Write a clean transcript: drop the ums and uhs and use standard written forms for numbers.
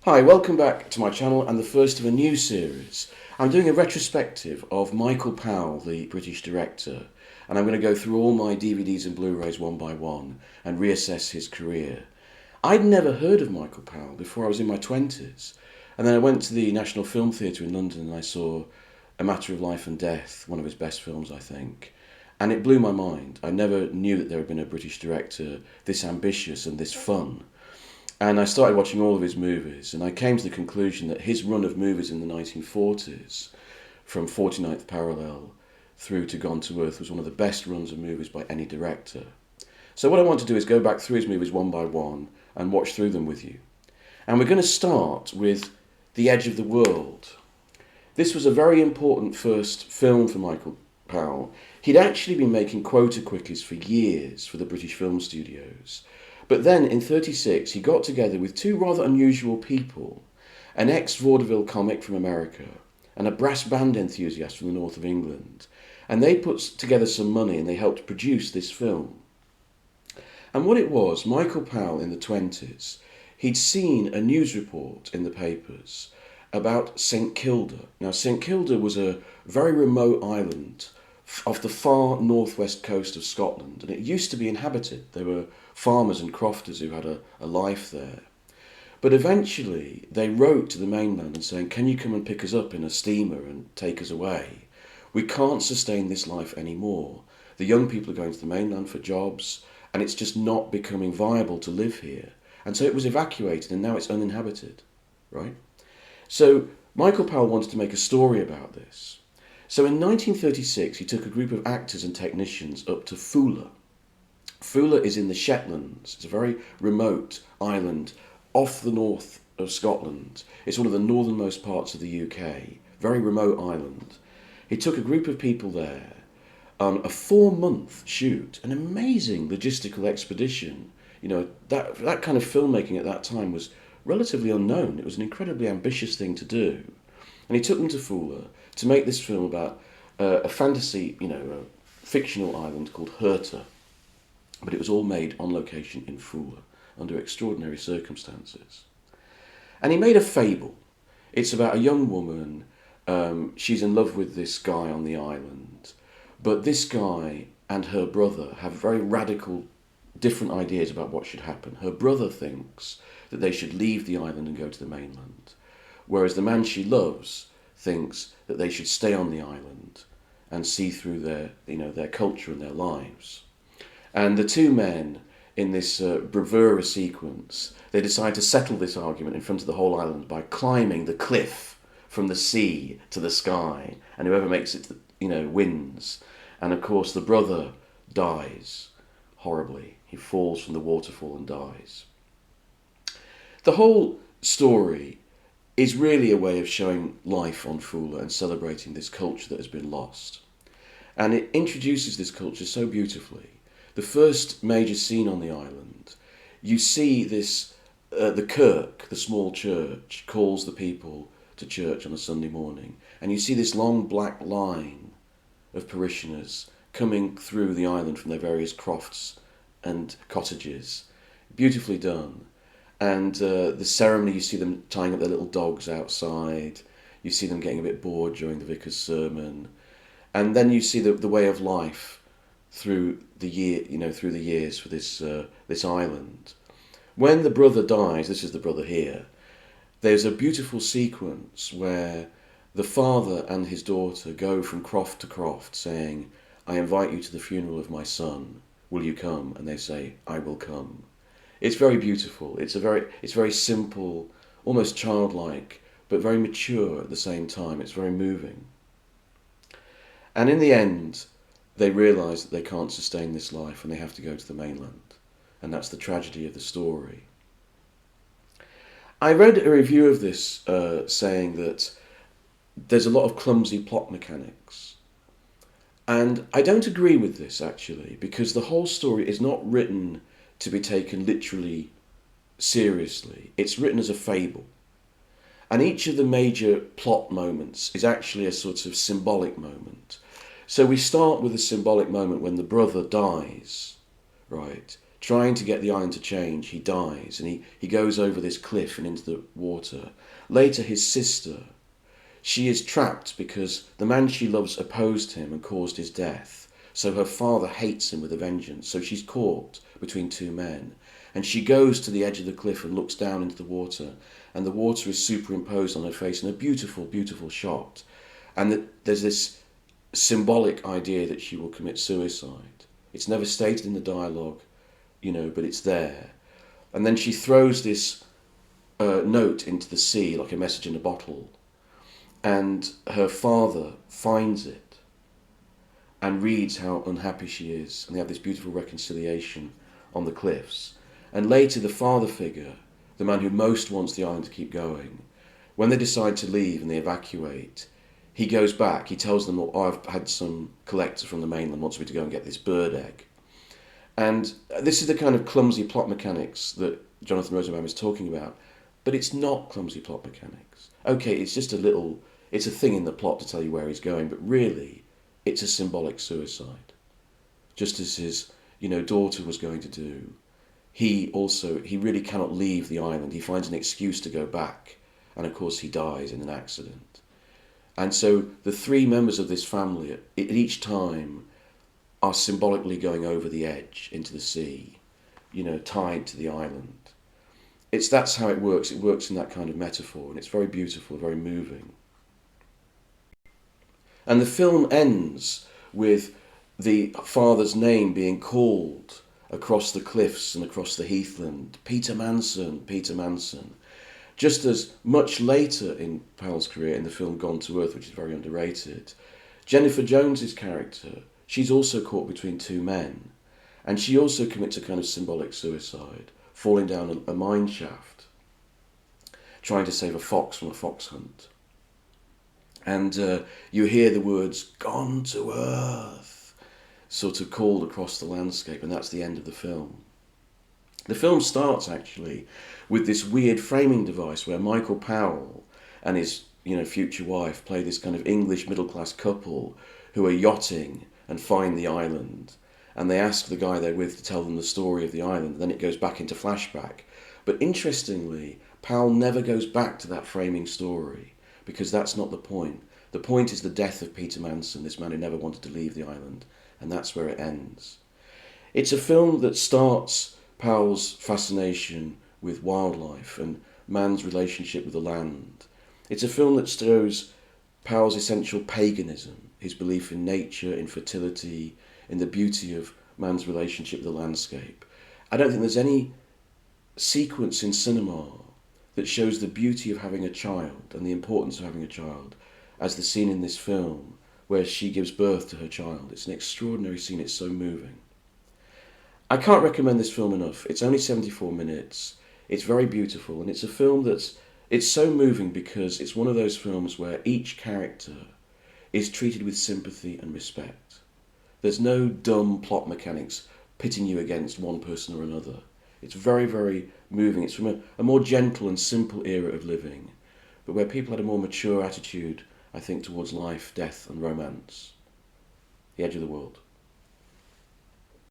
Hi, welcome back to my channel and the first of a new series. I'm doing a retrospective of Michael Powell, the British director, and I'm going to go through all my DVDs and Blu-rays one by one and reassess his career. I'd never heard of Michael Powell before I was in my 20s, and then I went to the National Film Theatre in London and I saw A Matter of Life and Death, one of his best films I think, and it blew my mind. I never knew that there had been a British director this ambitious and this fun. And I started watching all of his movies, and I came to the conclusion that his run of movies in the 1940s, from 49th Parallel through to Gone to Earth, was one of the best runs of movies by any director. So what I want to do is go back through his movies one by one and watch through them with you. And we're going to start with The Edge of the World. This was a very important first film for Michael Powell. He'd actually been making quota quickies for years for the British film studios. But then, in '36, he got together with two rather unusual people, an ex-vaudeville comic from America and a brass band enthusiast from the north of England, and they put together some money and they helped produce this film. And what it was, Michael Powell in the 20s, he'd seen a news report in the papers about St Kilda. Now, St Kilda was a very remote island off the far northwest coast of Scotland, and it used to be inhabited. There were farmers and crofters who had a life there. But eventually they wrote to the mainland and saying, can you come and pick us up in a steamer and take us away? We can't sustain this life anymore. The young people are going to the mainland for jobs, and it's just not becoming viable to live here. And so it was evacuated, and now it's uninhabited, right? So Michael Powell wanted to make a story about this. So in 1936, he took a group of actors and technicians up to Foula. Foula is in the Shetlands. It's a very remote island off the north of Scotland. It's one of the northernmost parts of the UK, very remote island. He took a group of people there on a 4-month shoot, an amazing logistical expedition. You know, that kind of filmmaking at that time was relatively unknown. It was an incredibly ambitious thing to do. And he took them to Foula to make this film about a fantasy, a fictional island called Herta. But it was all made on location in Foula under extraordinary circumstances. And he made a fable. It's about a young woman. She's in love with this guy on the island. But this guy and her brother have very radical, different ideas about what should happen. Her brother thinks that they should leave the island and go to the mainland, whereas the man she loves thinks that they should stay on the island and see through their culture and their lives. And the two men, in this bravura sequence, they decide to settle this argument in front of the whole island by climbing the cliff from the sea to the sky, and whoever makes it, wins. And of course the brother dies horribly. He falls from the waterfall and dies. The whole story is really a way of showing life on Foula and celebrating this culture that has been lost. And it introduces this culture so beautifully. The first major scene on the island, you see this, the kirk, the small church, calls the people to church on a Sunday morning. And you see this long black line of parishioners coming through the island from their various crofts and cottages. Beautifully done. And the ceremony, you see them tying up their little dogs outside. You see them getting a bit bored during the vicar's sermon. And then you see the way of life through the years for this island. When the brother dies, this is the brother here, there's a beautiful sequence where the father and his daughter go from croft to croft saying, I invite you to the funeral of my son. Will you come? And they say, I will come. It's very beautiful. It's very simple, almost childlike, but very mature at the same time. It's very moving. And in the end, they realise that they can't sustain this life and they have to go to the mainland. And that's the tragedy of the story. I read a review of this saying that there's a lot of clumsy plot mechanics. And I don't agree with this, actually, because the whole story is not written to be taken literally seriously. It's written as a fable. And each of the major plot moments is actually a sort of symbolic moment. So we start with a symbolic moment when the brother dies, right? trying to get the island to change, he dies, and he goes over this cliff and into the water. Later, his sister, she is trapped because the man she loves opposed him and caused his death. So her father hates him with a vengeance. So she's caught between two men. And she goes to the edge of the cliff and looks down into the water. And the water is superimposed on her face in a beautiful, beautiful shot. And there's this symbolic idea that she will commit suicide. It's never stated in the dialogue, but it's there. And then she throws this note into the sea like a message in a bottle. And her father finds it and reads how unhappy she is. And they have this beautiful reconciliation on the cliffs. And later the father figure, the man who most wants the island to keep going, when they decide to leave and they evacuate, he goes back. He tells them, I've had some collector from the mainland wants me to go and get this bird egg. And this is the kind of clumsy plot mechanics that Jonathan Rosenbaum is talking about. But it's not clumsy plot mechanics. Okay, it's just it's a thing in the plot to tell you where he's going, but really, it's a symbolic suicide. Just as his, daughter was going to do. He really cannot leave the island. He finds an excuse to go back. And of course he dies in an accident. And so the three members of this family at each time are symbolically going over the edge into the sea, tied to the island. That's how it works. It works in that kind of metaphor, and it's very beautiful, very moving. And the film ends with the father's name being called across the cliffs and across the heathland. Peter Manson, Peter Manson. Just as much later in Powell's career in the film Gone to Earth, which is very underrated, Jennifer Jones's character, she's also caught between two men. And she also commits a kind of symbolic suicide, falling down a mine shaft, trying to save a fox from a fox hunt. And you hear the words, "Gone to Earth," sort of called across the landscape, and that's the end of the film. The film starts, actually, with this weird framing device where Michael Powell and his future wife play this kind of English middle-class couple who are yachting and find the island. And they ask the guy they're with to tell them the story of the island. And then it goes back into flashback. But interestingly, Powell never goes back to that framing story, because that's not the point. The point is the death of Peter Manson, this man who never wanted to leave the island. And that's where it ends. It's a film that starts Powell's fascination with wildlife and man's relationship with the land. It's a film that shows Powell's essential paganism, his belief in nature, in fertility, in the beauty of man's relationship with the landscape. I don't think there's any sequence in cinema that shows the beauty of having a child and the importance of having a child as the scene in this film where she gives birth to her child. It's an extraordinary scene, it's so moving. I can't recommend this film enough. It's only 74 minutes, it's very beautiful, and it's a film it's so moving because it's one of those films where each character is treated with sympathy and respect. There's no dumb plot mechanics pitting you against one person or another. It's very, very moving. It's from a more gentle and simple era of living, but where people had a more mature attitude, I think, towards life, death and romance. The Edge of the World.